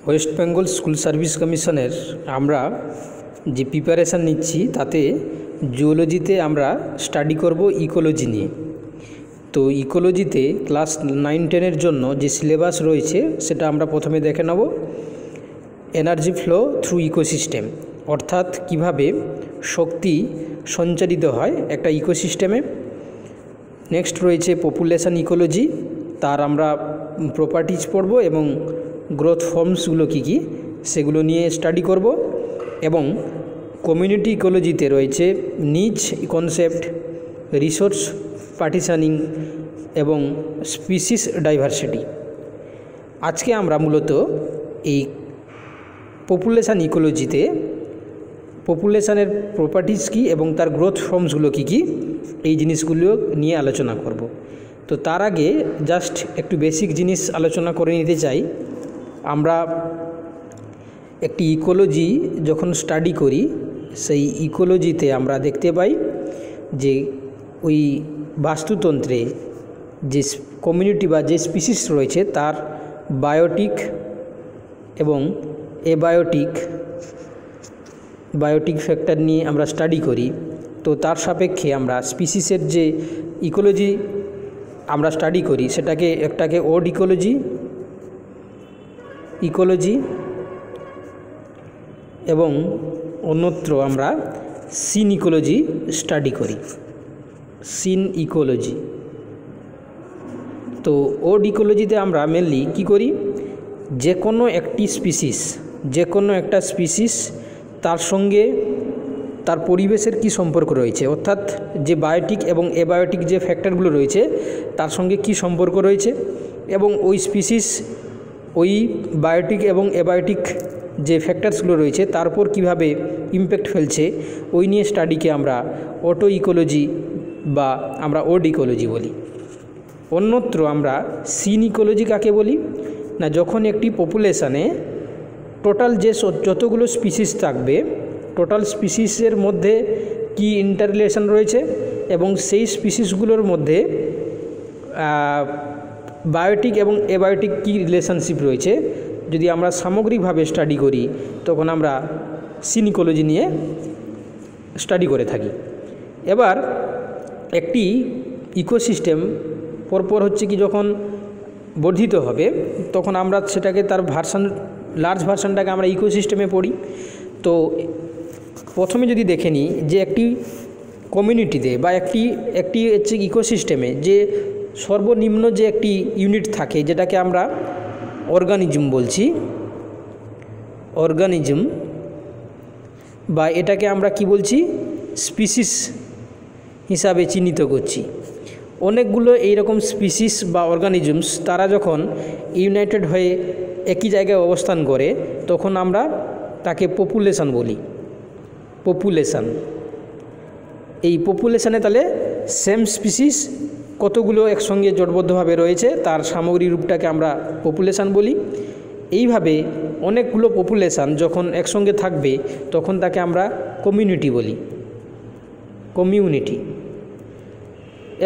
West Bengal school service কমিশনের আমরা যে প্রিপারেশান নিচ্ছি তাতে জুওলজিতে আমরা স্টাডি করব ইকোলজি নিয়ে। তো ইকোলজিতে ক্লাস 9-10-এর জন্য যে সিলেবাস রয়েছে সেটা আমরা প্রথমে দেখে নেব। এনার্জি ফ্লো থ্রু ইকোসিস্টেম, অর্থাৎ কিভাবে শক্তি সঞ্চারিত হয় একটা ইকোসিস্টেমে। নেক্সট রয়েছে পপুলেশন ইকোলজি, তার আমরা প্রপার্টিজ পড়ব এবং গ্রোথ ফর্মসগুলো কী কী সেগুলো নিয়ে স্টাডি করব। এবং কমিউনিটি ইকোলজিতে রয়েছে নিচ কনসেপ্ট, রিসোর্স পার্টিশনিং এবং স্পিসিস ডাইভার্সিটি। আজকে আমরা মূলত এই পপুলেশান ইকোলজিতে পপুলেশানের প্রপার্টিজ কী এবং তার গ্রোথ ফর্মসগুলো কী কী এই জিনিসগুলো নিয়ে আলোচনা করব। তো তার আগে জাস্ট একটু বেসিক জিনিস আলোচনা করে নিতে চাই। আমরা একটি ইকোলজি যখন স্টাডি করি সেই ইকোলজিতে আমরা দেখতে পাই যে ওই বাস্তুতন্ত্রে যে কমিউনিটি বা যে স্পিসিস রয়েছে তার বায়োটিক এবং বায়োটিক ফ্যাক্টর নিয়ে আমরা স্টাডি করি। তো তার সাপেক্ষে আমরা স্পিসিসের যে ইকোলজি আমরা স্টাডি করি একটাকে ওড ইকোলজি এবং অন্যত্র আমরা সিন ইকোলজি স্টাডি করি, সিন ইকোলজি। তো ওড ইকোলজিতে আমরা মেনলি কী করি, যে কোনো একটা স্পিসিস তার সঙ্গে তার পরিবেশের কি সম্পর্ক রয়েছে, অর্থাৎ যে বায়োটিক এবং এবায়োটিক যে ফ্যাক্টরগুলো রয়েছে তার সঙ্গে কি সম্পর্ক রয়েছে এবং ওই স্পিসিস ওই বায়োটিক এবং এবায়োটিক যে ফ্যাক্টরসগুলো রয়েছে তার উপর কীভাবে ইমপ্যাক্ট ফেলছে, ওই নিয়ে স্টাডিকে আমরা অটো ইকোলজি বা আমরা ওড ইকোলজি বলি। অন্যত্র আমরা সিন ইকোলজি কাকে বলি না, যখন একটি পপুলেশানে টোটাল যতগুলো স্পিসিস থাকবে টোটাল স্পিসিসের মধ্যে কি ইন্টাররিলেশন রয়েছে এবং সেই স্পিসিসগুলোর মধ্যে বায়োটিক এবং এবায়োটিক কী রিলেশনশিপ রয়েছে, যদি আমরা সামগ্রিকভাবে স্টাডি করি তখন আমরা সিন ইকোলজি নিয়ে স্টাডি করে থাকি। এবার একটি ইকোসিস্টেম পরপর হচ্ছে কি যখন বর্ধিত হবে তখন আমরা সেটাকে তার লার্জ ভার্সানটাকে আমরা ইকোসিস্টেমে পড়ি। তো প্রথমে যদি দেখে নিই যে একটি কমিউনিটিতে বা একটি হচ্ছে ইকোসিস্টেমে যে সর্বনিম্ন যে একটি ইউনিট থাকে যেটাকে আমরা অর্গানিজম বলছি, অর্গানিজম বা এটাকে আমরা কি বলছি স্পিসিস হিসাবে চিহ্নিত করছি। অনেকগুলো এইরকম স্পিসিস বা অর্গানিজমস তারা যখন ইউনাইটেড হয়ে একই জায়গায় অবস্থান করে তখন আমরা তাকে পপুলেশান বলি। এই পপুলেশানে তাহলে সেম স্পিসিস কতগুলো একসঙ্গে জোটবদ্ধভাবে রয়েছে তার সামগ্রিক রূপটাকে আমরা পপুলেশান বলি। এইভাবে অনেকগুলো পপুলেশান যখন একসঙ্গে থাকবে তখন তাকে আমরা কমিউনিটি বলি, কমিউনিটি।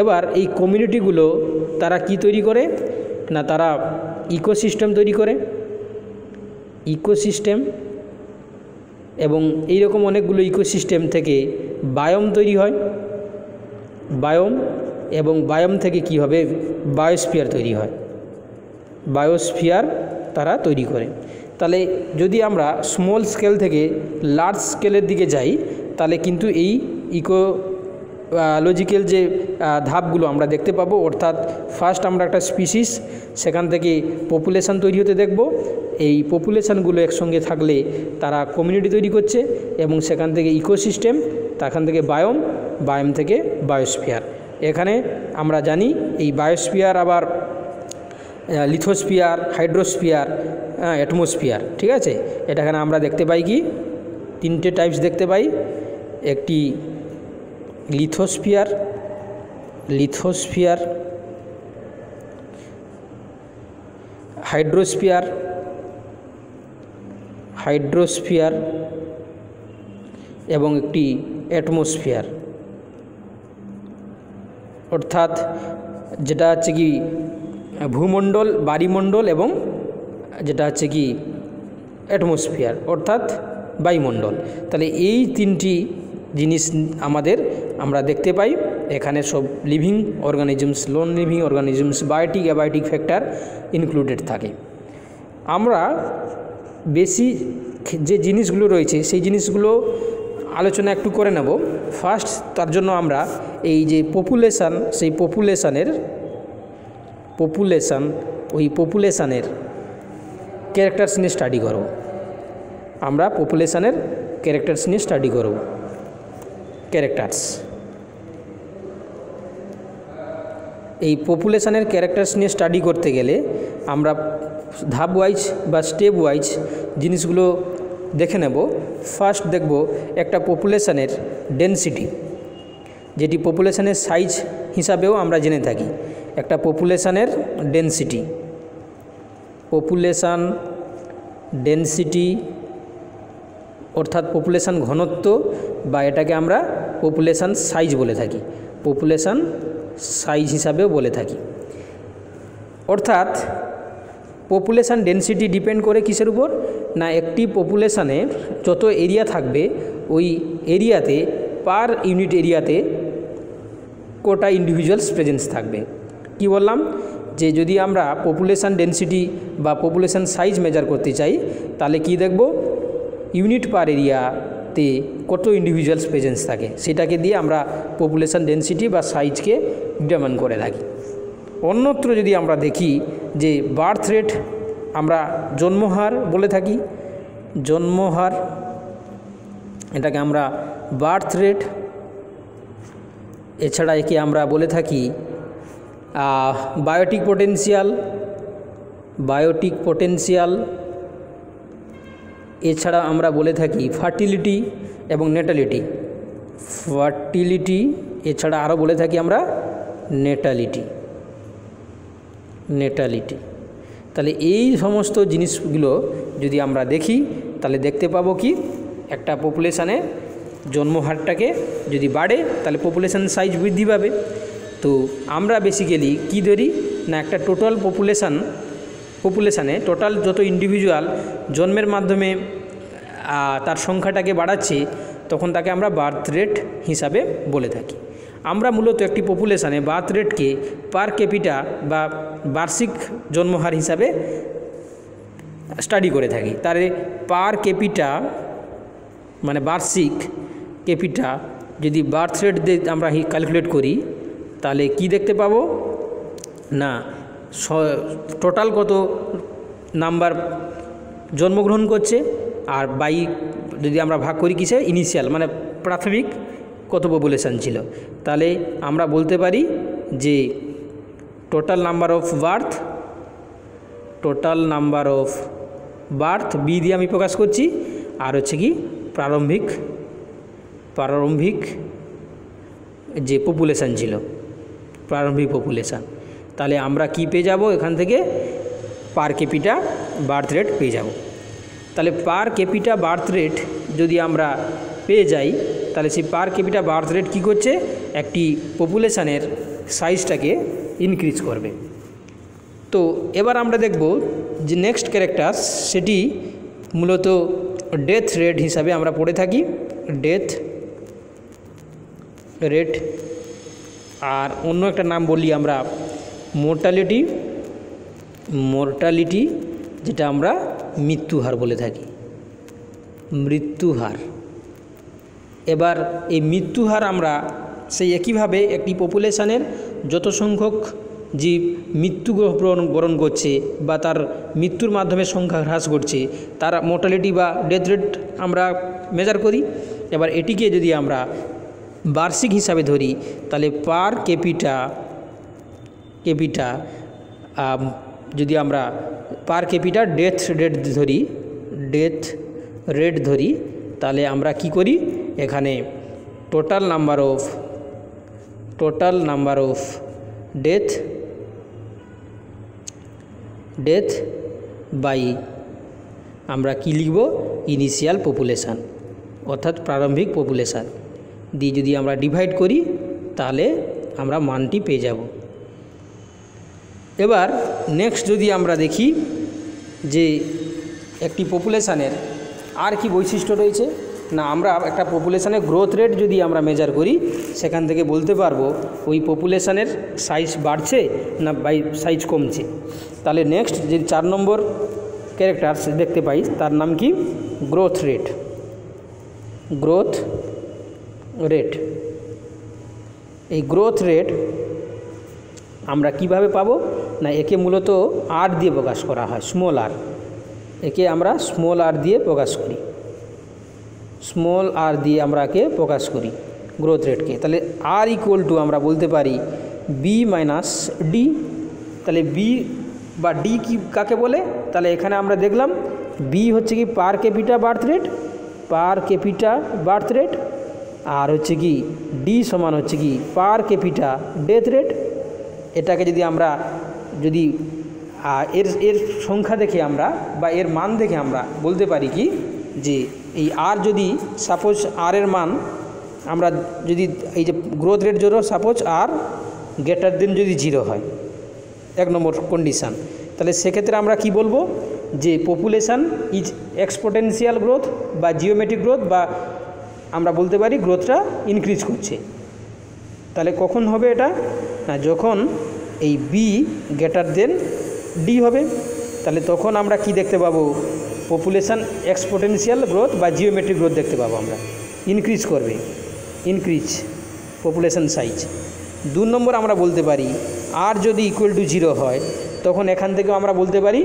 এবার এই কমিউনিটিগুলো তারা কি তৈরি করে না, তারা ইকোসিস্টেম তৈরি করে, ইকোসিস্টেম। এবং এইরকম অনেকগুলো ইকোসিস্টেম থেকে বায়োম তৈরি হয়, বায়োম, এবং বায়োম থেকে কি হবে বায়োস্ফিয়ার তৈরি হয়, বায়োস্ফিয়ার তারা তৈরি করে। তাহলে যদি আমরা স্মল স্কেল থেকে লার্জ স্কেলের দিকে যাই তাহলে কিন্তু এই ইকোলজিক্যাল যে ধাপগুলো আমরা দেখতে পাবো, অর্থাৎ ফার্স্ট আমরা একটা স্পিসিস সেখান থেকে পপুলেশান তৈরি হতে দেখব। এই পপুলেশানগুলো একসঙ্গে থাকলে তারা কমিউনিটি তৈরি করছে এবং সেখান থেকে ইকোসিস্টেম, সেখান থেকে বায়োম থেকে বায়োস্ফিয়ার। এখানে আমরা জানি এই বায়োস্ফিয়ার আবার লিথোস্ফিয়ার, হাইড্রোস্ফিয়ার, অ্যাটমসফিয়ার, ঠিক আছে। এখানে আমরা দেখতে পাই কি 3টে টাইপস দেখতে পাই, একটি লিথোস্ফিয়ার, হাইড্রোস্ফিয়ার এবং একটি অ্যাটমসফিয়ার। অর্থাৎ যেটা হচ্ছে কি ভূমণ্ডল, বায়ুমণ্ডল এবং যেটা হচ্ছে কি অ্যাটমসফিয়ার অর্থাৎ বায়ুমণ্ডল। তাহলে এই তিনটি জিনিস আমরা দেখতে পাই এখানে। সব living organisms, non living organisms, biotic abiotic factor included থাকে। আমরা বেশি যে জিনিসগুলো রয়েছে সেই জিনিসগুলো আলোচনা একটু করে নেব। ফার্স্ট তার জন্য আমরা এই যে পপুলেশান, সেই পপুলেশানের ক্যারেক্টার্স নিয়ে স্টাডি করব। আমরা পপুলেশানের ক্যারেক্টার্স নিয়ে স্টাডি করব। ক্যারেক্টার্স, এই পপুলেশানের ক্যারেক্টার্স নিয়ে স্টাডি করতে গেলে আমরা ধাপ ওয়াইজ বা স্টেপ ওয়াইজ জিনিসগুলো দেখে নেব। ফার্স্ট দেখব একটা পপুলেশানের ডেনসিটি, যেটি পপুলেশানের সাইজ হিসাবেও আমরা জেনে থাকি। একটা পপুলেশানের ডেনসিটি অর্থাৎ পপুলেশান ঘনত্ব, বা এটাকে আমরা পপুলেশান সাইজ বলে থাকি, পপুলেশান সাইজ হিসাবেও বলে থাকি। অর্থাৎ পপুলেশান ডেনসিটি ডিপেন্ড করে কিসের উপর? না, একটি পপুলেশানে যত এরিয়া থাকবে ওই এরিয়াতে পার ইউনিট এরিয়াতে কটা ইন্ডিভিজুয়ালস প্রেজেন্স থাকবে। কি বললাম? যে যদি আমরা পপুলেশান ডেনসিটি বা পপুলেশান সাইজ মেজার করতে চাই তাহলে কি দেখব? ইউনিট পার এরিয়াতে কত ইন্ডিভিজুয়ালস প্রেজেন্স থাকে সেটাকে দিয়ে আমরা পপুলেশান ডেনসিটি বা সাইজকে ডিটারমাইন করে থাকি। অন্যত্র যদি আমরা দেখি যে বার্থ রেট, আমরা জন্মহার বলে থাকি, জন্মহার, এটাকে আমরা বার্থ রেট। এছাড়া একে আমরা বলে থাকি বায়োটিক পটেনশিয়াল। এছাড়া আমরা বলে থাকি ফার্টিলিটি এবং নেটালিটি। এছাড়া আরও বলে থাকি আমরা নেটালিটি। তাহলে এই সমস্ত জিনিসগুলো যদি আমরা দেখি তাহলে দেখতে পাবো কি, একটা পপুলেশানে জন্মহারটাকে যদি বাড়ে তাহলে পপুলেশান সাইজ বৃদ্ধি পাবে। তো আমরা বেসিক্যালি কী ধরি না, একটা টোটাল পপুলেশানে টোটাল যত ইন্ডিভিজুয়াল জন্মের মাধ্যমে তার সংখ্যাটাকে বাড়াচ্ছে তখন তাকে আমরা বার্থ রেট হিসাবে বলে থাকি। আমরা মূলত একটি পপুলেশানে বার্থ রেটকে পার ক্যাপিটা বা বার্ষিক জন্মহার হিসাবে স্টাডি করে থাকি। তার পার ক্যাপিটা মানে বার্ষিক ক্যাপিটা যদি বার্থ রেট দিয়ে আমরা ক্যালকুলেট করি তাহলে কি দেখতে পাবো না, টোটাল কত নাম্বার জন্মগ্রহণ করছে, আর যদি আমরা ভাগ করি কিসে, ইনিশিয়াল মানে প্রাথমিক কত পপুলেশান ছিল, তাহলে আমরা বলতে পারি যে total number of birth B দিয়ে আমি প্রকাশ করছি, আর হচ্ছে কি প্রারম্ভিক যে পপুলেশান ছিল, প্রারম্ভিক পপুলেশান। তাহলে আমরা কি পেয়ে যাব এখান থেকে? পার ক্যাপিটা বার্থ রেট পেয়ে যাব। তাহলে পার ক্যাপিটা বার্থ রেট যদি আমরা পেয়ে যাই তাহলে সেই পার ক্যাপিটা বার্থ রেট কী করছে? একটি পপুলেশানের সাইজটাকে ইনক্রিজ করবে। তো এবার আমরা দেখব যে নেক্সট ক্যারেক্টার, সেটি মূলত ডেথ রেট হিসাবে আমরা পড়ে থাকি, ডেথ রেট। আর অন্য একটা নাম বলি আমরা মোর্টালিটি, যেটা আমরা মৃত্যুহার বলে থাকি, মৃত্যুহার। এবার এই মৃত্যুহার আমরা সেই একইভাবে একটি পপুলেশানের যত সংখ্যক জীব মৃত্যুবরণ করছে বা তার মৃত্যুর মাধ্যমে সংখ্যা হ্রাস ঘটছে তার মোর্টালিটি বা ডেথ রেট আমরা মেজার করি। এবার এটিকে যদি আমরা বার্ষিক হিসাবে ধরি তাহলে পার ক্যাপিটা যদি আমরা পার ক্যাপিটা ডেথ রেট ধরি তাহলে আমরা কি করি? এখানে total number of death by আমরা কি লিখব? ইনিশিয়াল পপুলেশান অর্থাৎ প্রারম্ভিক পপুলেশান দিয়ে যদি আমরা ডিভাইড করি তাহলে আমরা মানটি পেয়ে যাব। এবার নেক্সট যদি আমরা দেখি যে একটি পপুলেশানের আর কি বৈশিষ্ট্য রয়েছে না, আমরা একটা পপুলেশানের গ্রোথ রেট যদি আমরা মেজার করি সেখান থেকে বলতে পারবো ওই পপুলেশানের সাইজ বাড়ছে না সাইজ কমছে। তাহলে নেক্সট যে 4 নম্বর ক্যারেক্টার দেখতে পাই তার নাম কি গ্রোথ রেট। গ্রোথ রেট, এই গ্রোথ রেট আমরা কিভাবে পাবো না, একে মূলত আর দিয়ে প্রকাশ করা হয়, স্মল আর। একে আমরা স্মল আর দিয়ে প্রকাশ করি, স্মল আর দিয়ে আমরা একে প্রকাশ করি গ্রোথ রেটকে। তাহলে আর ইকুয়াল টু আমরা বলতে পারি বি মাইনাস ডি। তাহলে বি বা ডি কি কাকে বলে, তাহলে এখানে আমরা দেখলাম বি হচ্ছে কি per capita birth rate, per capita birth rate, আর হচ্ছে কি ডি সমান হচ্ছে কি পার ক্যাপিটা ডেথ রেট। এটাকে যদি আমরা যদি এর সংখ্যা দেখে আমরা বা এর মান দেখে আমরা বলতে পারি কি যে এই আর যদি সাপোজ আর এর মান আমরা যদি এই যে গ্রোথ রেট জন্য সাপোজ আর গ্রেটার দেন যদি 0 হয়, 1 নম্বর কন্ডিশান, তাহলে সেক্ষেত্রে আমরা কি বলবো যে পপুলেশান ইজ এক্সপোটেন্সিয়াল গ্রোথ বা জিওমেট্রিক গ্রোথ, বা আমরা বলতে পারি গ্রোথটা ইনক্রিজ করছে। তাহলে কখন হবে এটা না, যখন এই বি গ্রেটার দেন ডি হবে, তাহলে তখন আমরা কি দেখতে পাবো পপুলেশান এক্সপোটেন্সিয়াল গ্রোথ বা জিওমেট্রিক গ্রোথ দেখতে পাবো আমরা, ইনক্রিজ করবে, ইনক্রিজ পপুলেশান সাইজ। 2 নম্বর আমরা বলতে পারি আর যদি ইকুয়াল টু 0 হয় তখন এখান থেকেও আমরা বলতে পারি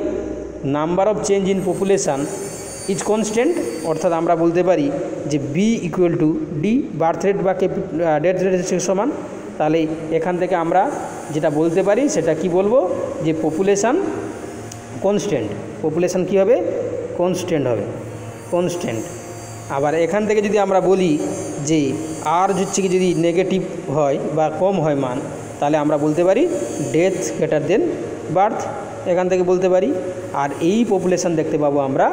number of change in population is constant, অর্থাৎ আমরা বলতে পারি যে B equal to D birth rate বা ডেথ রেটের সমান। তাহলে এখান থেকে আমরা যেটা বলতে পারি সেটা কি বলবো যে পপুলেশান কনস্ট্যান্ট, পপুলেশান কী হবে কনস্ট্যান্ট হবে, কনস্ট্যান্ট। আবার এখান থেকে যদি আমরা বলি যে আর হচ্ছে কি যদি নেগেটিভ হয় বা কম হয় মান, তাহলে আমরা বলতে পারি ডেথ গ্রেটার দেন বার্থ, এখান থেকে বলতে পারি। আর এই পপুলেশান দেখতে পাবো আমরা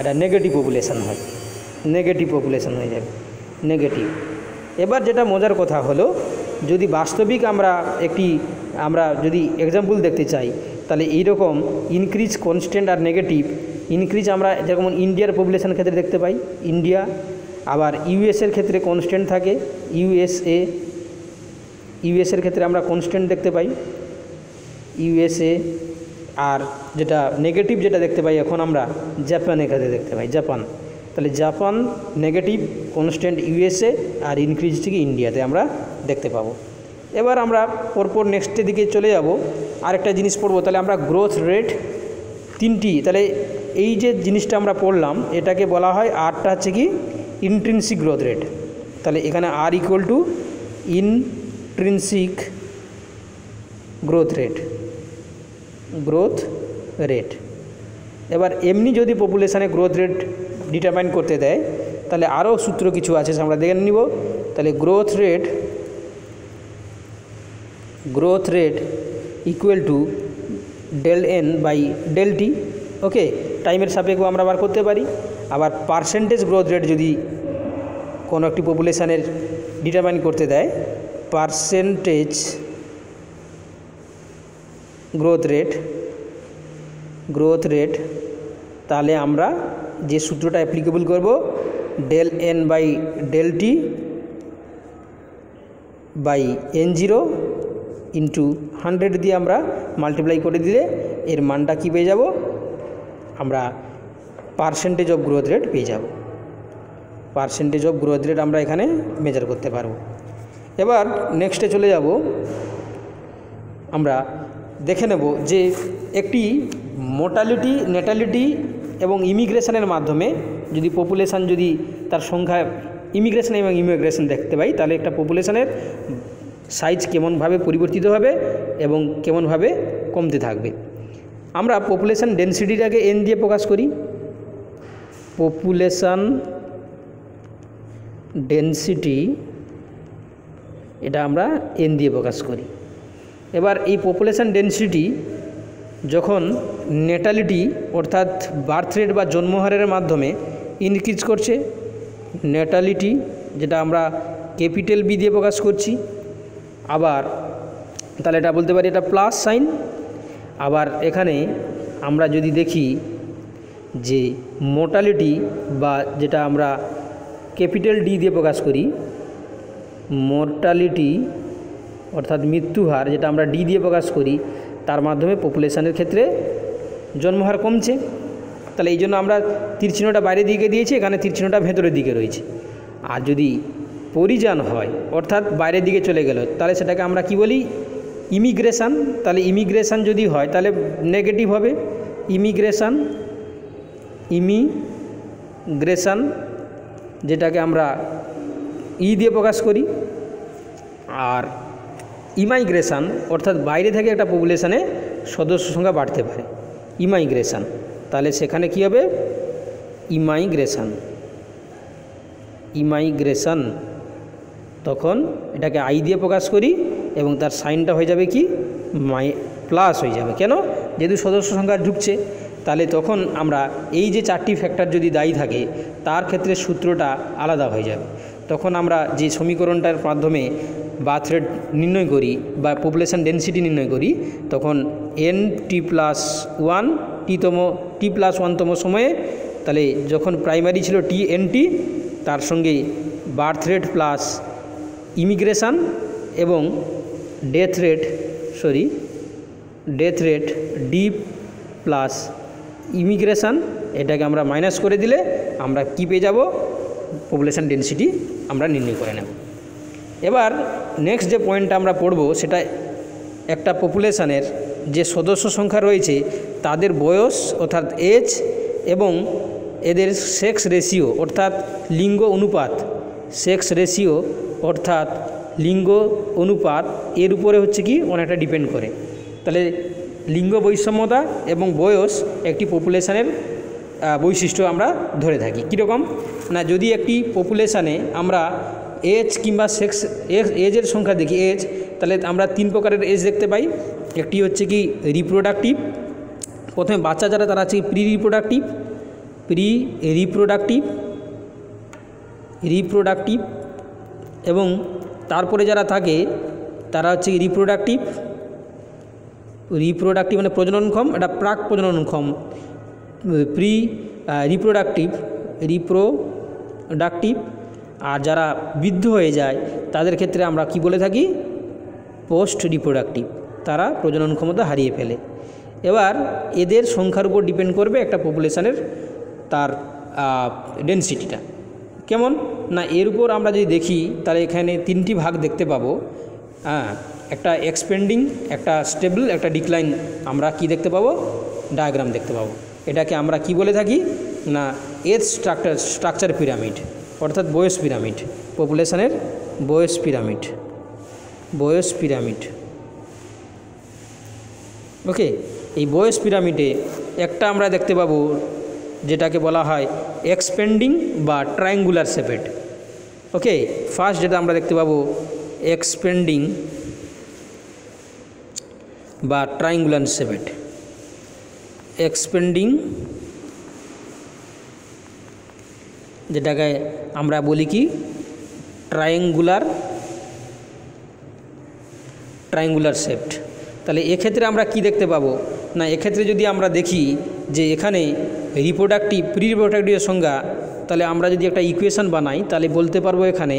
এটা নেগেটিভ পপুলেশান হয়, নেগেটিভ পপুলেশান হয়ে যাবে, নেগেটিভ। এবার যেটা মজার কথা হলো যদি বাস্তবিক আমরা যদি এক্সাম্পল দেখতে চাই, তাহলে এইরকম ইনক্রিজ কনস্ট্যান্ট আর নেগেটিভ ইনক্রিজ আমরা যেমন ইন্ডিয়ার পপুলেশান ক্ষেত্রে দেখতে পাই, ইন্ডিয়া। আবার ইউএসের ক্ষেত্রে কনস্ট্যান্ট থাকে, ইউএসের ক্ষেত্রে আমরা কনস্ট্যান্ট দেখতে পাই, ইউএসএ। আর যেটা নেগেটিভ যেটা দেখতে পাই এখন আমরা জাপানের ক্ষেত্রে দেখতে পাই, জাপান। তাহলে জাপান নেগেটিভ, কনস্ট্যান্ট ইউএসএ, আর ইনক্রিজ থেকে ইন্ডিয়াতে আমরা দেখতে পাবো। এবার আমরা পরপর নেক্সটের দিকে চলে যাব, আরেকটা জিনিস পড়বো। তাহলে আমরা গ্রোথ রেট 3টি, তাহলে এই যে জিনিসটা আমরা পড়লাম এটাকে বলা হয়, আরটা হচ্ছে কি ইন্ট্রিনসিক গ্রোথ রেট। তাহলে এখানে আর equal to intrinsic growth rate, growth rate. এবার এমনি যদি পপুলেশানে গ্রোথ রেট ডিটারমাইন করতে দেয় তাহলে আরও সূত্র কিছু আছে আমরা দেখে নিব। তাহলে growth rate equal to del N by del T. Okay, টাইমের সাপেক্ষে আমরা বার করতে পারি। আবার পার্সেন্টেজ গ্রোথ রেট যদি কোনো একটি পপুলেশানের ডিটারমাইন করতে দেয়, পার্সেন্টেজ গ্রোথ রেট, তাহলে আমরা যে সূত্রটা অ্যাপ্লিকেবল করব del N by del T by N0 into 100 দিয়ে আমরা মাল্টিপ্লাই করে দিলে এর মানটা কী পেয়ে যাব, আমরা পার্সেন্টেজ অফ গ্রোথ রেট পেয়ে যাব। পার্সেন্টেজ অফ গ্রোথ রেট আমরা এখানে মেজার করতে পারব। এবার নেক্সটে চলে যাব, আমরা দেখে নেব যে একটি মোর্টালিটি, নেটালিটি এবং ইমিগ্রেশনের মাধ্যমে যদি পপুলেশান যদি তার সংখ্যা ইমিগ্রেশন এবং ইমিগ্রেশন দেখতে পাই, তাহলে একটা পপুলেশানের সাইজ কেমনভাবে পরিবর্তিত হবে এবং কেমনভাবে কমতে থাকবে। আমরা পপুলেশান ডেনসিটিটাকে এন দিয়ে প্রকাশ করি, পপুলেশান ডেনসিটি এটা আমরা এন দিয়ে প্রকাশ করি। এবার এই পপুলেশান ডেনসিটি যখন নেটালিটি অর্থাৎ বার্থ রেট বা জন্মহারের মাধ্যমে ইনক্রিজ করছে, নেটালিটি যেটা আমরা ক্যাপিটাল বি দিয়ে প্রকাশ করছি, আবার তাহলে এটা বলতে পারি এটা প্লাস সাইন। আবার এখানে আমরা যদি দেখি যে মোর্টালিটি বা যেটা আমরা ক্যাপিটাল ডি দিয়ে প্রকাশ করি, মোর্টালিটি অর্থাৎ মৃত্যুহার যেটা আমরা ডি দিয়ে প্রকাশ করি, তার মাধ্যমে পপুলেশনের ক্ষেত্রে জন্মহার কমছে। তাহলে এই জন্য আমরা তীর চিহ্নটা বাইরের দিকে দিয়েছি, এখানে তীর চিহ্নটা ভেতরের দিকে রয়েছে। আর যদি পরিযান হয় অর্থাৎ বাইরের দিকে চলে গেল, তাহলে সেটাকে আমরা কি বলি? ইমিগ্রেশন। তাহলে ইমিগ্রেশন যদি হয় তাহলে নেগেটিভ হবে, ইমিগ্রেশন যেটাকে আমরা ই দিয়ে প্রকাশ করি। আর ইমাইগ্রেশন অর্থাৎ বাইরে থেকে একটা পপুলেশনে সদস্য সংখ্যা বাড়তে পারে, ইমাইগ্রেশন। তাহলে সেখানে কি হবে? ইমাইগ্রেশন। তখন এটাকে আই দিয়ে প্রকাশ করি এবং তার সাইনটা হয়ে যাবে কি? প্লাস হয়ে যাবে। কেন? যেহেতু সদস্য সংখ্যা ঢুকছে, তাহলে তখন আমরা এই যে 4টি ফ্যাক্টর যদি দায়ী থাকে তার ক্ষেত্রে সূত্রটা আলাদা হয়ে যাবে। তখন আমরা যে সমীকরণটার মাধ্যমে বার্থ রেট নির্ণয় করি বা পপুলেশন ডেনসিটি নির্ণয় করি, তখন n+1 t+1তম সময়ে, তাহলে যখন প্রাইমারি ছিল TNT, তার সঙ্গে বার্থ রেট প্লাস ইমিগ্রেশন এবং death rate D plus immigration, এটাকে আমরা মাইনাস করে দিলে আমরা কি পেয়ে যাব? পপুলেশন ডেনসিটি আমরা নির্ণয় করে নেব। এবার নেক্সট যে পয়েন্টটা আমরা পড়ব, সেটা একটা পপুলেশনের যে সদস্য সংখ্যা রয়েছে তাদের বয়স অর্থাৎ এজ এবং এদের সেক্স রেশিও অর্থাৎ লিঙ্গ অনুপাত এর উপরে হচ্ছে কি অনেকটা ডিপেন্ড করে। তাহলে লিঙ্গ বৈষম্যতা এবং বয়স একটি পপুলেশনের বৈশিষ্ট্য আমরা ধরে থাকি। কীরকম না, যদি একটি পপুলেশানে আমরা এজ কিংবা সেক্স এজের সংখ্যা দেখি, এজ, তাহলে আমরা 3 প্রকারের এজ দেখতে পাই। একটি হচ্ছে কি রিপ্রোডাক্টিভ, প্রথমে বাচ্চা যারা তারা হচ্ছে প্রি রিপ্রোডাক্টিভ এবং তারপরে যারা থাকে তারা হচ্ছে রিপ্রোডাক্টিভ মানে প্রজননক্ষম, এটা প্রাক প্রজননক্ষম। রিপ্রোডাক্টিভ আর যারা বৃদ্ধ হয়ে যায় তাদের ক্ষেত্রে আমরা কি বলে থাকি? পোস্ট রিপ্রোডাক্টিভ, তারা প্রজনন ক্ষমতা হারিয়ে ফেলে। এবার এদের সংখ্যার উপর ডিপেন্ড করবে একটা পপুলেশনের তার ডেনসিটিটা কেমন। না, এর উপর আমরা যদি দেখি তাহলে এখানে 3টি ভাগ দেখতে পাবো। একটা এক্সপেন্ডিং, একটা স্টেবল, একটা ডিক্লাইন। আমরা কি দেখতে পাবো? ডায়াগ্রাম দেখতে পাবো। এটাকে আমরা কি বলে থাকি? না, এজ স্ট্রাকচার পিরামিড অর্থাৎ বয়স পিরামিড, পপুলেশনের বয়স পিরামিড। ওকে, এই বয়স পিরামিডে একটা আমরা দেখতে পাবো যেটাকে বলা হয় এক্সপেন্ডিং বা ট্রায়াঙ্গুলার শেপেড। ওকে, ফার্স্ট যেটা আমরা দেখতে পাবো এক্সপেন্ডিং বা ট্রায়াঙ্গুলার শেপেড। এক্সপেন্ডিং যেটাকে আমরা বলি কি ট্রায়াঙ্গুলার শেপড। তাহলে এক্ষেত্রে আমরা কি দেখতে পাবো? না, এক্ষেত্রে যদি আমরা দেখি যে এখানে প্রি রিপ্রোডাক্টিভের সংজ্ঞা, তাহলে আমরা যদি একটা ইকুয়েশন বানাই তাহলে বলতে পারবো এখানে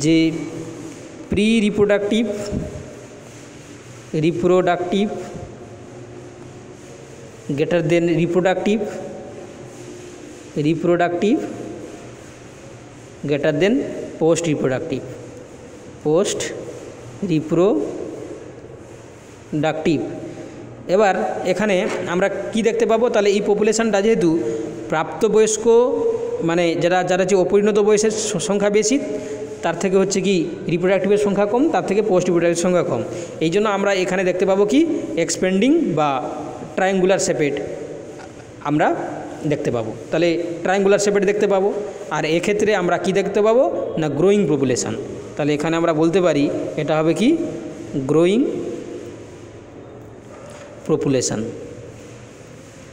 যে pre reproductive greater than reproductive greater than post reproductive. এবার এখানে আমরা কি দেখতে পাবো? তাহলে এই পপুলেশনটা যেহেতু প্রাপ্তবয়স্ক মানে যারা যে অপরিণত বয়সের সংখ্যা বেশি, তার থেকে হচ্ছে কি রিপ্রোডাক্টিভের সংখ্যা কম, তার থেকে পোস্ট রিপ্রোডাক্টিভের সংখ্যা কম। এই জন্য আমরা এখানে দেখতে পাবো কি এক্সপেন্ডিং বা ট্রায়াঙ্গুলার শেপেড আমরা দেখতে পাবো। তাহলে ট্রায়াঙ্গুলার শেপেড দেখতে পাবো। আর এক্ষেত্রে আমরা কি দেখতে পাবো? না, গ্রোয়িং পপুলেশন। তাহলে এখানে আমরা বলতে পারি এটা হবে কি গ্রোয়িং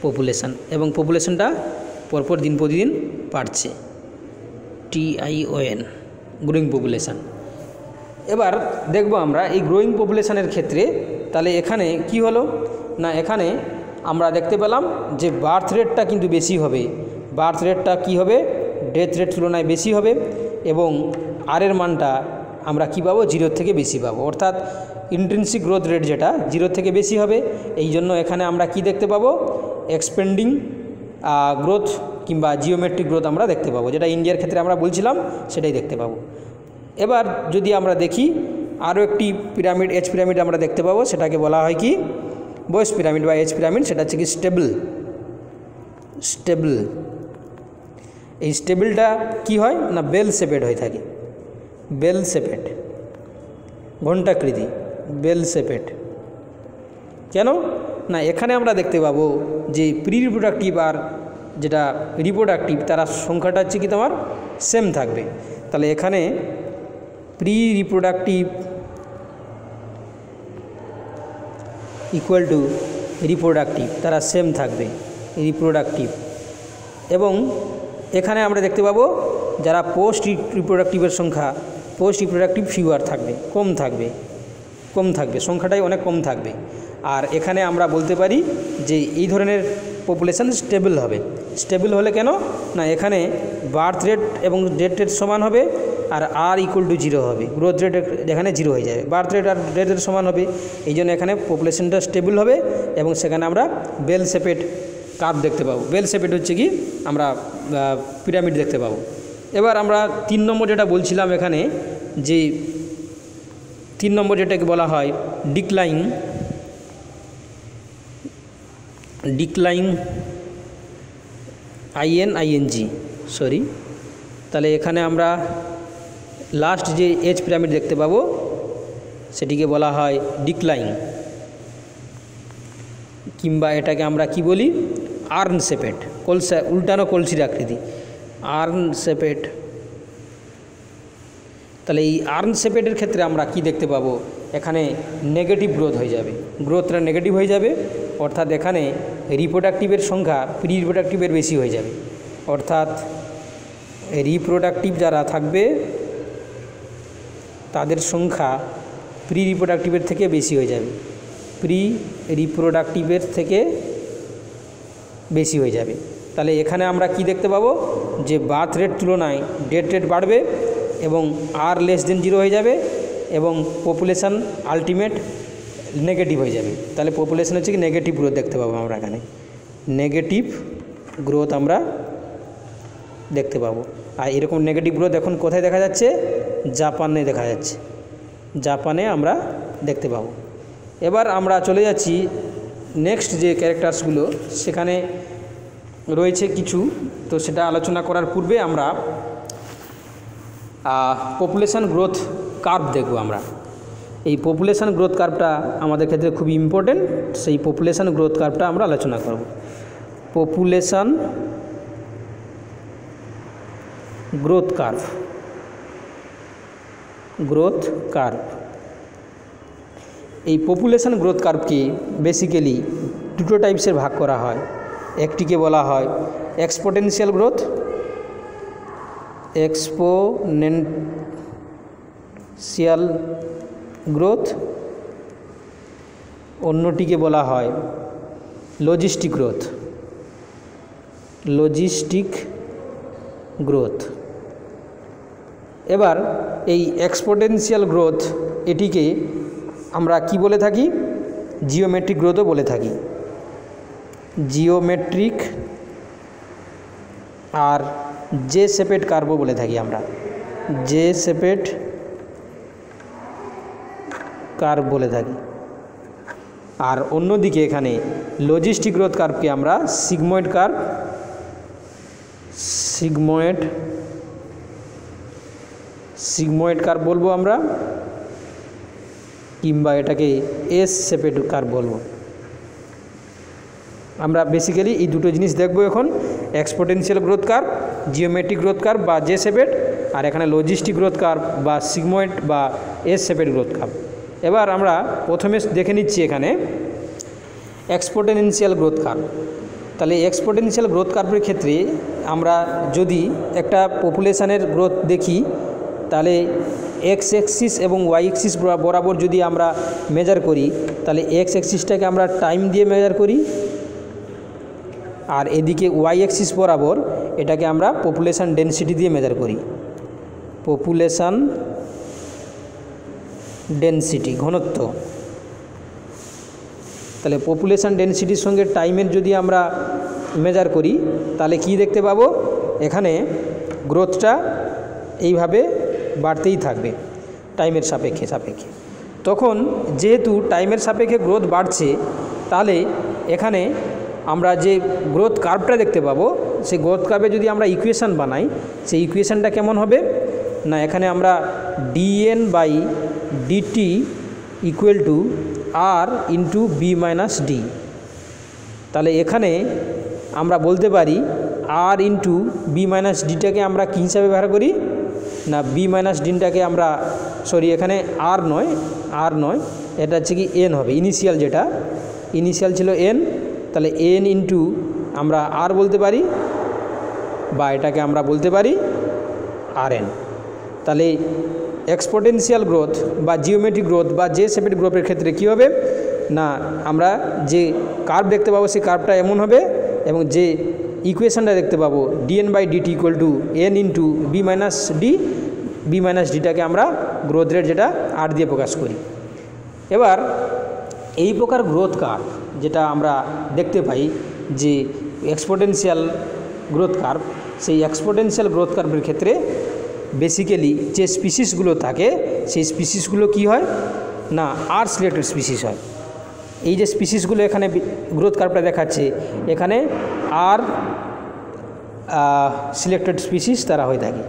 পপুলেশন এবং পপুলেশনটা পরপর দিন প্রতিদিন বাড়ছে, TION, গ্রোয়িং পপুলেশন। এবার দেখব আমরা এই গ্রোয়িং পপুলেশনের ক্ষেত্রে তাহলে এখানে কি হলো না, এখানে আমরা দেখতে পেলাম যে বার্থ রেটটা কিন্তু বেশি হবে, বার্থ রেটটা কী হবে, ডেথ রেট তুলনায় বেশি হবে, এবং আর এর মানটা আমরা কী পাবো, 0 থেকে বেশি পাবো, অর্থাৎ ইন্ট্রিনসিক গ্রোথ রেট যেটা 0 থেকে বেশি হবে। এই জন্য এখানে আমরা কি দেখতে পাবো, এক্সপেন্ডিং গ্রোথ কিংবা জিওমেট্রিক গ্রোথ আমরা দেখতে পাবো, যেটা ইন্ডিয়ার ক্ষেত্রে আমরা বলছিলাম সেটাই দেখতে পাবো। এবার যদি আমরা দেখি আরও একটি পিরামিড, এজ পিরামিড আমরা দেখতে পাবো, সেটাকে বলা হয় কি বয়স পিরামিড বা এজ পিরামিড। সেটা হচ্ছে কি স্টেবল। এই স্টেবলটা কি হয় না, বেল শেপেড হয়ে থাকে, বেল শেপেড, ঘণ্টাকৃতি, বেল শেপেড। কেন না, এখানে আমরা দেখতে পাবো যে প্রি রিপ্রোডাক্টিভ আর যেটা রিপ্রোডাক্টিভ তারা সংখ্যাটা হচ্ছে কি তোমার সেম থাকবে। তাহলে এখানে pre reproductive equal to reproductive, তারা সেম থাকবে রিপ্রোডাক্টিভ। এবং এখানে আমরা দেখতে পাবো যারা পোস্ট রিপ্রোডাক্টিভের সংখ্যা, পোস্ট রিপ্রোডাক্টিভ ফিউয়ার থাকবে, কম থাকবে, সংখ্যাটাই অনেক কম থাকবে। আর এখানে আমরা বলতে পারি যে এই ধরনের পপুলেশন স্টেবল হবে। স্টেবল হলে কেন না, এখানে বার্থ রেট এবং ডেথ রেট সমান হবে, আর ইকুয়াল টু 0 হবে, গ্রোথ রেট এখানে 0 হয়ে যাবে, বার্থ রেট আর ডেথ রেট সমান হবে। এই জন্য এখানে পপুলেশনটা স্টেবল হবে এবং সেখানে আমরা বেল শেপেড কার্ভ দেখতে পাবো। বেল শেপেড হচ্ছে কি আমরা পিরামিড দেখতে পাবো। এবার আমরা 3 নম্বর যেটা বলছিলাম এখানে, যে 3 নম্বর যেটাকে বলা হয় ডিক্লাইন ING, তাহলে এখানে আমরা লাস্ট যে এজ পিরামিড দেখতে পাবো সেটিকে বলা হয় ডিক্লাইন, কিংবা এটাকে আমরা কি বলি, আর্ন শেপেড, উল্টানো কলসির আকৃতি, আর্ন শেপেড। তাহলে এই আর্ন শেপেডের ক্ষেত্রে আমরা কি দেখতে পাবো, এখানে নেগেটিভ গ্রোথ হয়ে যাবে, গ্রোথটা নেগেটিভ হয়ে যাবে, অর্থাৎ এখানে রিপ্রোডাক্টিভের সংখ্যা প্রি রিপ্রোডাক্টিভের বেশি হয়ে যাবে, অর্থাৎ রিপ্রোডাক্টিভ যারা থাকবে তাদের সংখ্যা প্রি রিপ্রোডাক্টিভের থেকে বেশি হয়ে যাবে, প্রি রিপ্রোডাক্টিভের থেকে বেশি হয়ে যাবে। তাহলে এখানে আমরা কি দেখতে পাবো, যে বার্থ রেট তুলনায় ডেথ রেট বাড়বে এবং R<0 হয়ে যাবে, এবং পপুলেশান আলটিমেট নেগেটিভ হয়ে যাবে। তাহলে পপুলেশন হচ্ছে কি নেগেটিভ গ্রোথ দেখতে পাবো আমরা এখানে, নেগেটিভ গ্রোথ আমরা দেখতে পাবো। আর এরকম নেগেটিভ গ্রোথ এখন কোথায় দেখা যাচ্ছে, জাপানে দেখা যাচ্ছে, জাপানে আমরা দেখতে পাবো। এবার আমরা চলে যাচ্ছি নেক্সট যে ক্যারেক্টার্সগুলো সেখানে রয়েছে কিছু, তো সেটা আলোচনা করার পূর্বে আমরা পপুলেশান গ্রোথ কার্ভ দেখব। আমরা এই পপুলেশান গ্রোথ কার্ভটা আমাদের ক্ষেত্রে খুবই ইম্পর্টেন্ট, সেই পপুলেশান গ্রোথ কার্ভটা আমরা আলোচনা করব। পপুলেশান গ্রোথ কার্ভ, এই পপুলেশান গ্রোথ কার্ভকে বেসিক্যালি দুটো টাইপসের ভাগ করা হয়। একটিকে বলা হয় এক্সপোনেনশিয়াল গ্রোথ, অন্যটিকে বলা হয় লজিস্টিক গ্রোথ। এবার এই এক্সপোনেনশিয়াল গ্রোথ এটিকে আমরা কি বলে থাকি, জিওমেট্রিক গ্রোথও বলে থাকি, জিওমেট্রিক আর জে শেপেড কার্ভও বলে থাকি আমরা, জে শেপেড কার্ভ বলে থাকি। আর অন্যদিকে এখানে লজিস্টিক গ্রোথ কার্ভকে আমরা সিগময়েড কার্ভ বলবো আমরা, কিংবা এটাকে এস শেপেড কার্ভ বলবো। আমরা বেসিক্যালি এই দুটো জিনিস দেখব এখন, exponential growth curve, geometric growth curve বা জে শেপেড, আর এখানে লজিস্টিক গ্রোথ কার্ভ বা সিগময়েড বা এস শেপেড গ্রোথ কার্ভ। এবার আমরা প্রথমে দেখে নিচ্ছি এখানে এক্সপোনেনশিয়াল গ্রোথ কার্ভ। তাহলে এক্সপোনেনশিয়াল গ্রোথ কার্ভের ক্ষেত্রে আমরা যদি একটা পপুলেশানের গ্রোথ দেখি, তাহলে এক্স অ্যাক্সিস এবং ওয়াই অ্যাক্সিস বরাবর যদি আমরা মেজার করি, তাহলে এক্স অ্যাক্সিসটাকে আমরা টাইম দিয়ে মেজার করি আর এদিকে ওয়াই অ্যাক্সিস বরাবর এটাকে আমরা পপুলেশন ডেনসিটি দিয়ে মেজার করি, পপুলেশন ডেনসিটি ঘনত্ব। তাহলে পপুলেশন ডেনসিটির সঙ্গে টাইমের যদি আমরা মেজার করি তাহলে কি দেখতে পাবো, এখানে গ্রোথটা এইভাবে বাড়তেই থাকবে টাইমের সাপেক্ষে। তখন যেহেতু টাইমের সাপেক্ষে গ্রোথ বাড়ছে, তাহলে এখানে আমরা যে গ্রোথ কার্ভটা দেখতে পাবো, সেই গ্রোথ কার্ভে যদি আমরা ইকুয়েশান বানাই, সেই ইকুয়েশানটা কেমন হবে না, এখানে আমরা dN/dt equal to R into B minus D. তাহলে এখানে আমরা বলতে পারি আর ইন্টু বি মাইনাস ডিটাকে আমরা কী হিসাবে ব্যবহার করি না, বি মাইনাস ডিটাকে আমরা এখানে আর নয় এটা হচ্ছে কি এন হবে, ইনিশিয়াল ছিল এন, তাহলে এন ইন্টু আমরা আর বলতে পারি, বা এটাকে আমরা বলতে পারি আর এন। তাহলে এক্সপোনেনশিয়াল গ্রোথ বা জিওমেট্রিক গ্রোথ বা যে শেপের গ্রোথের ক্ষেত্রে কী হবে না, আমরা যে কার্ভ দেখতে পাবো সেই কার্ভটা এমন হবে, এবং যে ইকুয়েশানটা দেখতে পাবো dN/dt equal to N into B minus ডিটাকে আমরা গ্রোথ রেট যেটা আর দিয়ে প্রকাশ করি। এবার এই প্রকার গ্রোথ কার্ভ যেটা আমরা দেখতে পাই যে এক্সপোনেনশিয়াল গ্রোথ কার্ভ, সেই এক্সপোনেনশিয়াল গ্রোথ কার্ভের ক্ষেত্রে বেসিক্যালি যে স্পিসিসগুলো থাকে সেই স্পিসিসগুলো কি হয় না, আর সিলেক্টেড স্পিসিস হয়। এই যে স্পিসিসগুলো এখানে গ্রোথ কার্ভটা দেখাচ্ছে, এখানে আর সিলেক্টেড স্পিসিস তারা হয়ে থাকে,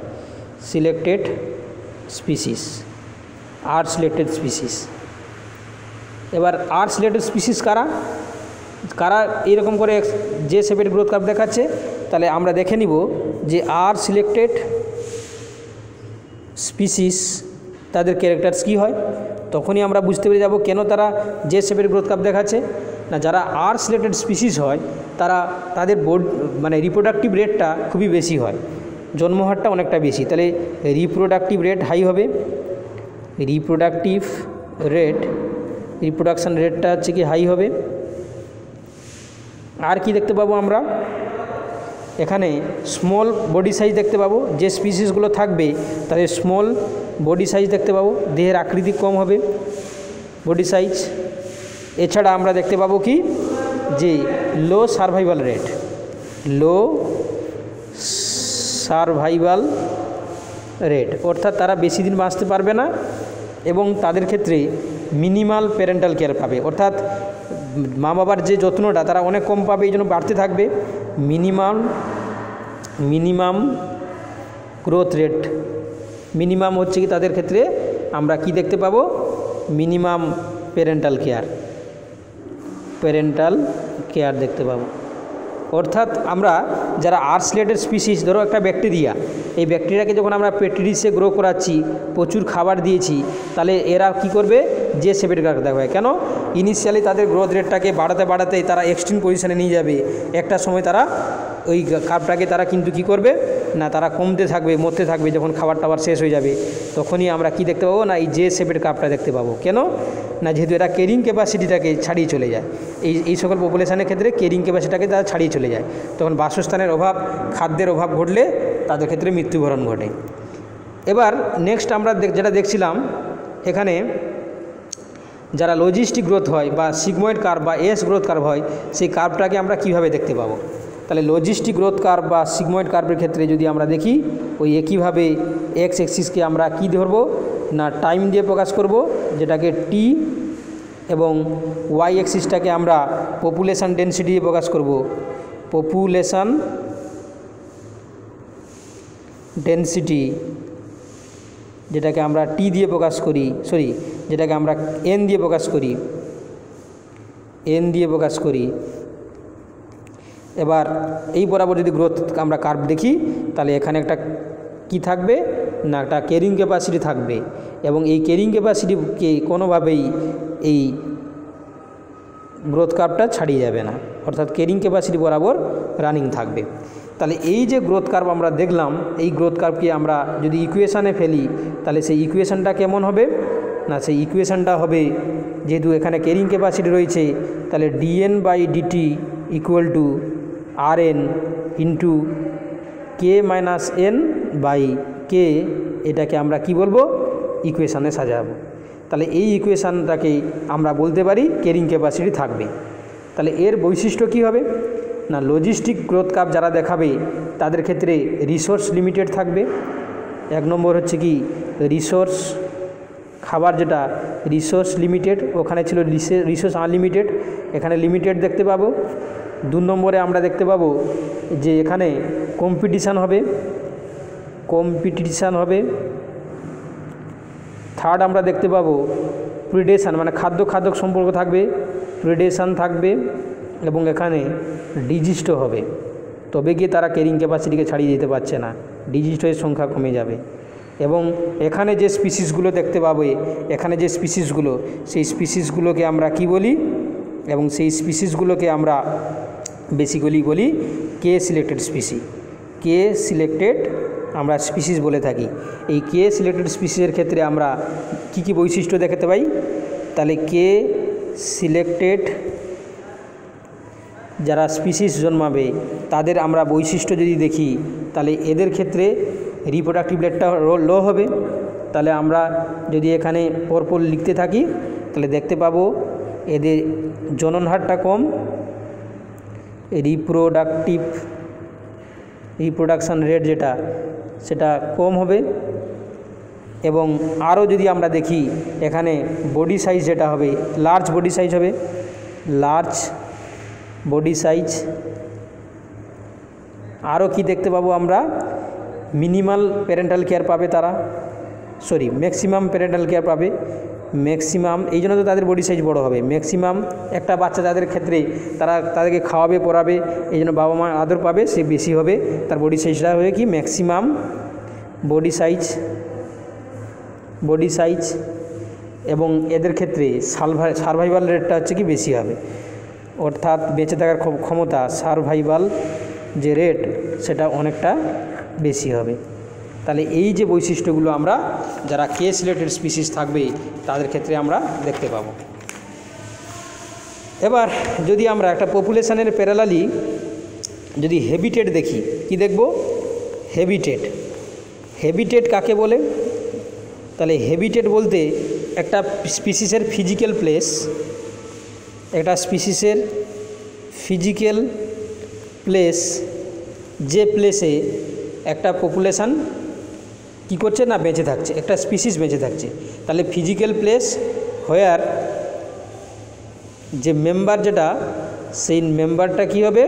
সিলেক্টেড স্পিসিস। এবার আর সিলেক্টেড স্পিসিস কারা এইরকম করে যে শেপের গ্রোথ কার্ভ দেখাচ্ছে, তাহলে আমরা দেখে নিব যে আর সিলেক্টেড স্পিসিস তাদের ক্যারেক্টার্স কী হয়, তখনই আমরা বুঝতে পেরে যাব কেন তারা যে শেপের গ্রোথ কার্ভ দেখাচ্ছে। না, যারা আর সিলেক্টেড স্পিসিস হয় তাদের মানে রিপ্রোডাক্টিভ রেটটা খুবই বেশি হয়, জন্মহারটা অনেকটা বেশি, তাহলে রিপ্রোডাক্টিভ রেট হাই হবে, রিপ্রোডাকশান রেটটা হচ্ছে কি হাই হবে। আর কি দেখতে পাবো আমরা, এখানে স্মল বডি সাইজ দেখতে পাবো, যে স্পিসিসগুলো থাকবে তাদের স্মল বডি সাইজ দেখতে পাবো, দেহের আকৃতি কম হবে বডি সাইজ। এছাড়া আমরা দেখতে পাবো কি যে লো সারভাইভাল রেট, অর্থাৎ তারা বেশি দিন বাঁচতে পারবে না, এবং তাদের ক্ষেত্রে মিনিমাল প্যারেন্টাল কেয়ার পাবে, অর্থাৎ মা বাবার যে যত্নটা তারা অনেক কম পাবে, এই জন্য বাড়তে থাকবে। মিনিমাম গ্রোথ রেট, মিনিমাম হচ্ছে কি তাদের ক্ষেত্রে আমরা কি দেখতে পাবো, মিনিমাম প্যারেন্টাল কেয়ার দেখতে পাবো। অর্থাৎ আমরা যারা আর সিলেক্টেড স্পিসিস, ধরো একটা ব্যাকটেরিয়া, এই ব্যাকটেরিয়াকে যখন আমরা পেট্রি ডিশে গ্রো করাচ্ছি, প্রচুর খাবার দিয়েছি, তাহলে এরা কি করবে, যে শেপের গ্রাফ দেখায়, কেন ইনিশিয়ালি তাদের গ্রোথ রেটটাকে বাড়াতে তারা এক্সট্রিম পজিশনে নিয়ে যাবে, একটা সময় তারা ওই কার্ভটাকে তারা কিন্তু কি করবে না, তারা মরতে থাকবে, যখন খাবার টাবার শেষ হয়ে যাবে, তখনই আমরা কি দেখতে পাবো না, এই যে শেপের কার্ভটা দেখতে পাবো। কেন না, যেহেতু এরা ক্যারিং ক্যাপাসিটিটাকে ছাড়িয়ে চলে যায়, এই সকল পপুলেশনের ক্ষেত্রে ক্যারিং ক্যাপাসিটিটাকে তারা ছাড়িয়ে চলে যায়, তখন বাসস্থানের অভাব, খাদ্যের অভাব ঘটলে তাদের ক্ষেত্রে মৃত্যুবরণ ঘটে। এবার নেক্সট আমরা যেটা দেখছিলাম, এখানে যারা লজিস্টিক গ্রোথ হয় বা সিগময়েড কার্ভ বা এস গ্রোথ কার্ভ হয়, সেই কার্ভটাকে আমরা কিভাবে দেখতে পাবো। তাহলে লজিস্টিক গ্রোথ কার্ভ বা সিগময়েড কার্ভের ক্ষেত্রে যদি আমরা দেখি, ওই একইভাবে এক্স অ্যাক্সিসকে আমরা কি ধরবো না, টাইম দিয়ে প্রকাশ করব, যেটাকে টি, এবং ওয়াই অ্যাক্সিসটাকে আমরা পপুলেশন ডেনসিটি দিয়ে প্রকাশ করব, পপুলেশন ডেনসিটি, যেটাকে আমরা টি দিয়ে প্রকাশ করি, যেটাকে আমরা এন দিয়ে প্রকাশ করি। এবার এই বরাবর যদি গ্রোথ আমরা কার্ভ দেখি, তাহলে এখানে একটা কি থাকবে না, একটা ক্যারিং ক্যাপাসিটি থাকবে, এবং এই ক্যারিং ক্যাপাসিটিকে কোনোভাবেই এই গ্রোথ কার্ভটা ছাড়িয়ে যাবে না, অর্থাৎ ক্যারিং ক্যাপাসিটি বরাবর রানিং থাকবে। তাহলে এই যে গ্রোথ কার্ভ আমরা দেখলাম, এই গ্রোথ কার্ভকে আমরা যদি ইকুয়েশানে ফেলি, তাহলে সেই ইকুয়েশানটা কেমন হবে না, সেই ইকুয়েশানটা হবে, যেহেতু এখানে ক্যারিং ক্যাপাসিটি রয়েছে, তাহলে dN/dt equal to RN into K minus N by K, এটাকে আমরা কি বলবো, ইকুয়েশানে সাজাবো। তাহলে এই ইকুয়েশানটাকেই আমরা বলতে পারি ক্যারিং ক্যাপাসিটি থাকবে। তাহলে এর বৈশিষ্ট্য কি হবে না, লজিস্টিক গ্রোথ কার্ভ যারা দেখাবে তাদের ক্ষেত্রে রিসোর্স লিমিটেড থাকবে। এক নম্বর হচ্ছে কি রিসোর্স, খাবার যেটা রিসোর্স লিমিটেড, ওখানে ছিল রিসোর্স আনলিমিটেড, এখানে লিমিটেড দেখতে পাবো। 2 নম্বরে আমরা দেখতে পাবো যে এখানে কম্পিটিশান হবে। 3rd আমরা দেখতে পাবো প্রিডেশন, মানে খাদ্য সম্পর্ক থাকবে, প্রিডেশন থাকবে, এবং এখানে ডিজিস্ট হবে। তবে গিয়ে তারা ক্যারিং ক্যাপাসিটিকে ছাড়িয়ে যেতে পারছে না, ডিজিস্ট হয়ে সংখ্যা কমে যাবে। এবং এখানে যে স্পিসিসগুলো দেখতে পাবে, এখানে যে স্পিসিসগুলো, সেই স্পিসিসগুলোকে আমরা কি বলি, এবং সেই স্পিসিসগুলোকে আমরা বেসিক্যালি বলি কে সিলেক্টেড স্পিসি। কে সিলেক্টেড আমরা স্পিসিস বলে থাকি। এই কে সিলেক্টেড স্পিসিসের ক্ষেত্রে আমরা কি বৈশিষ্ট্য দেখতে পাই, তাহলে কে সিলেক্টেড যারা স্পিসিস জন্মাবে তাদের আমরা বৈশিষ্ট্য যদি দেখি, তাহলে এদের ক্ষেত্রে রিপ্রোডাক্টিভ রেটটা লো হবে। তাহলে আমরা যদি এখানে পরপর লিখতে থাকি তাহলে দেখতে পাবো এদের জনন হারটা কম, রিপ্রোডাকশান রেট যেটা সেটা কম হবে। এবং আরও যদি আমরা দেখি এখানে বডি সাইজ যেটা হবে, লার্জ বডি সাইজ হবে, লার্জ বডি সাইজ। আরও কি দেখতে পাবো আমরা, মিনিমাল প্যারেন্টাল কেয়ার পাবে তারা, ম্যাক্সিমাম প্যারেন্টাল কেয়ার পাবে। ম্যাক্সিমাম এই জন্য তো তাদের বডি সাইজ বড় হবে। ম্যাক্সিমাম একটা বাচ্চা যাদের ক্ষেত্রে তাদেরকে খাওয়াবে পড়াবে, এই জন্য বাবা মা আদর পাবে, সে বেশি হবে, তার বডি সাইজটা হবে কি ম্যাক্সিমাম বডি সাইজ। এবং এদের ক্ষেত্রে সারভাইভাল রেটটা হচ্ছে কি বেশি হবে, অর্থাৎ বেঁচে থাকার ক্ষমতা, সারভাইভাল যে রেট সেটা অনেকটা বেশি হবে। তাহলে এই যে বৈশিষ্ট্যগুলো আমরা যারা কে সিলেক্টেড স্পিসিস থাকবে তাদের ক্ষেত্রে আমরা দেখতে পাবো। এবার যদি আমরা একটা পপুলেশনের প্যারালালি যদি হ্যাবিটেট দেখি, কি দেখব, হ্যাবিটেট কাকে বলে, তাহলে হ্যাবিটেট বলতে একটা স্পিসিসের ফিজিক্যাল প্লেস, একটা স্পিসিসের ফিজিক্যাল প্লেস, যে প্লেসে একটা পপুলেশান কী করছে না বেঁচে থাকছে, একটা স্পিসিস বেঁচে থাকছে। তাহলে ফিজিক্যাল প্লেস হোয়ার যে মেম্বার যেটা, সেই মেম্বারটা কি হবে,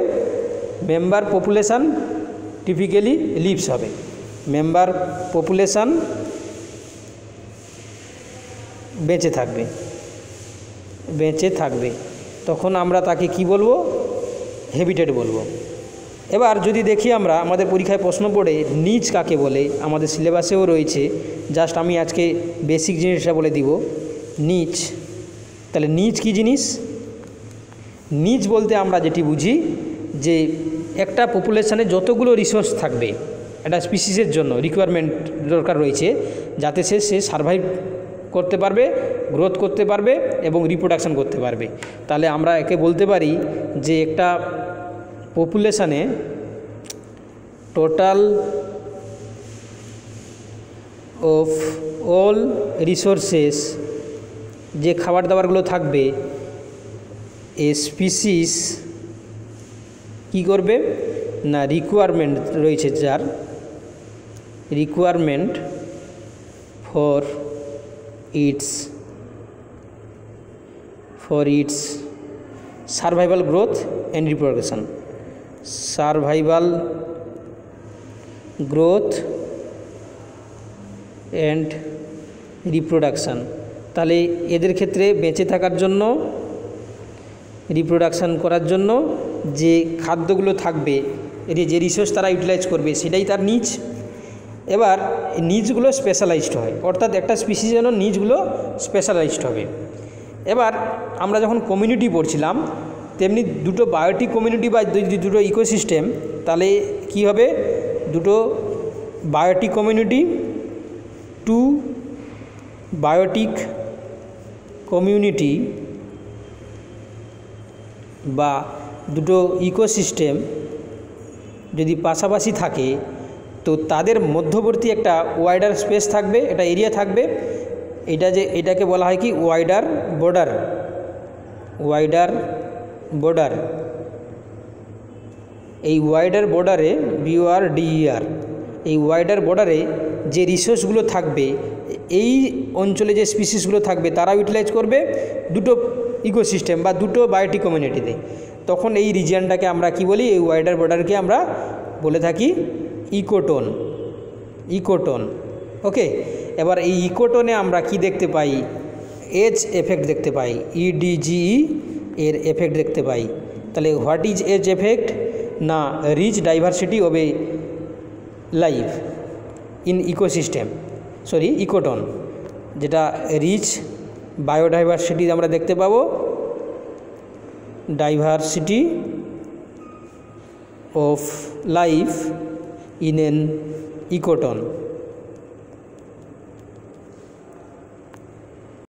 মেম্বার পপুলেশান টিপিক্যালি লিভস হবে, মেম্বার পপুলেশান বেঁচে থাকবে, তখন আমরা তাকে কি বলবো, হ্যাবিটেট বলবো। এবার যদি দেখি আমরা আমাদের পরীক্ষায় প্রশ্ন পড়ে নিচ কাকে বলে, আমাদের সিলেবাসেও রয়েছে, জাস্ট আমি আজকে বেসিক জিনিসটা বলে দিব, নিচ। তাহলে নিচ কি জিনিস, নিচ বলতে আমরা যেটি বুঝি যে একটা পপুলেশানে যতগুলো রিসোর্স থাকবে একটা স্পিসিসের জন্য রিকোয়ারমেন্ট দরকার রয়েছে, যাতে সে সারভাইভ করতে পারবে, গ্রোথ করতে পারবে এবং রিপ্রোডাকশন করতে পারবে। তাহলে আমরা একে বলতে পারি যে একটা পপুলেশানে টোটাল অফ অল রিসোর্সেস যে খাবার দাবারগুলো থাকবে, এ স্পিসিস কি করবে না, রিকোয়ারমেন্ট রয়েছে যার, requirement for its survival growth and reproduction, survival growth and reproduction. তাহলে এদের ক্ষেত্রে বেঁচে থাকার জন্য, রিপ্রোডাকশান করার জন্য যে খাদ্যগুলো থাকবে, যে রিসোর্স তারা ইউটিলাইজ করবে, সেটাই তার নিচ। এবার নিচগুলো স্পেশালাইজড হয়, অর্থাৎ একটা স্পিসিস যেন নিচগুলো স্পেশালাইজড হবে। এবার আমরা যখন কমিউনিটি পড়ছিলাম, তেমনি দুটো বায়োটিক কমিউনিটি বা দুটো ইকোসিস্টেম, তাহলে কি হবে, দুটো biotic community, two biotic community বা দুটো ইকোসিস্টেম যদি পাশাপাশি থাকে তো তাদের মধ্যবর্তী একটা ওয়াইডার স্পেস থাকবে, এটা এরিয়া থাকবে। এটাকে বলা হয় কি ওয়াইডার বর্ডার। ওয়াইডার বর্ডার, এই ওয়াইডার বর্ডারে BORDER, এই ওয়াইডার বর্ডারে যে রিসোর্সগুলো থাকবে, এই অঞ্চলে যে স্পিসিসগুলো থাকবে তারা ইউটিলাইজ করবে দুটো ইকোসিস্টেম বা দুটো বায়োটিক কমিউনিটিতে। তখন এই রিজিয়নটাকে আমরা কি বলি, এই ওয়াইডার বর্ডারকে আমরা বলে থাকি ইকোটোন। ইকোটোন, ওকে। এবার এই ইকোটোনে আমরা কি দেখতে পাই, এজ এফেক্ট দেখতে পাই, EDGE এর এফেক্ট দেখতে পাই। তাহলে হোয়াট ইজ এজ এফেক্ট? না, rich diversity of a life in ecosystem, sorry ecotone, যেটা রিচ বায়োডাইভার্সিটি আমরা দেখতে পাবো, diversity of life in an ecotone.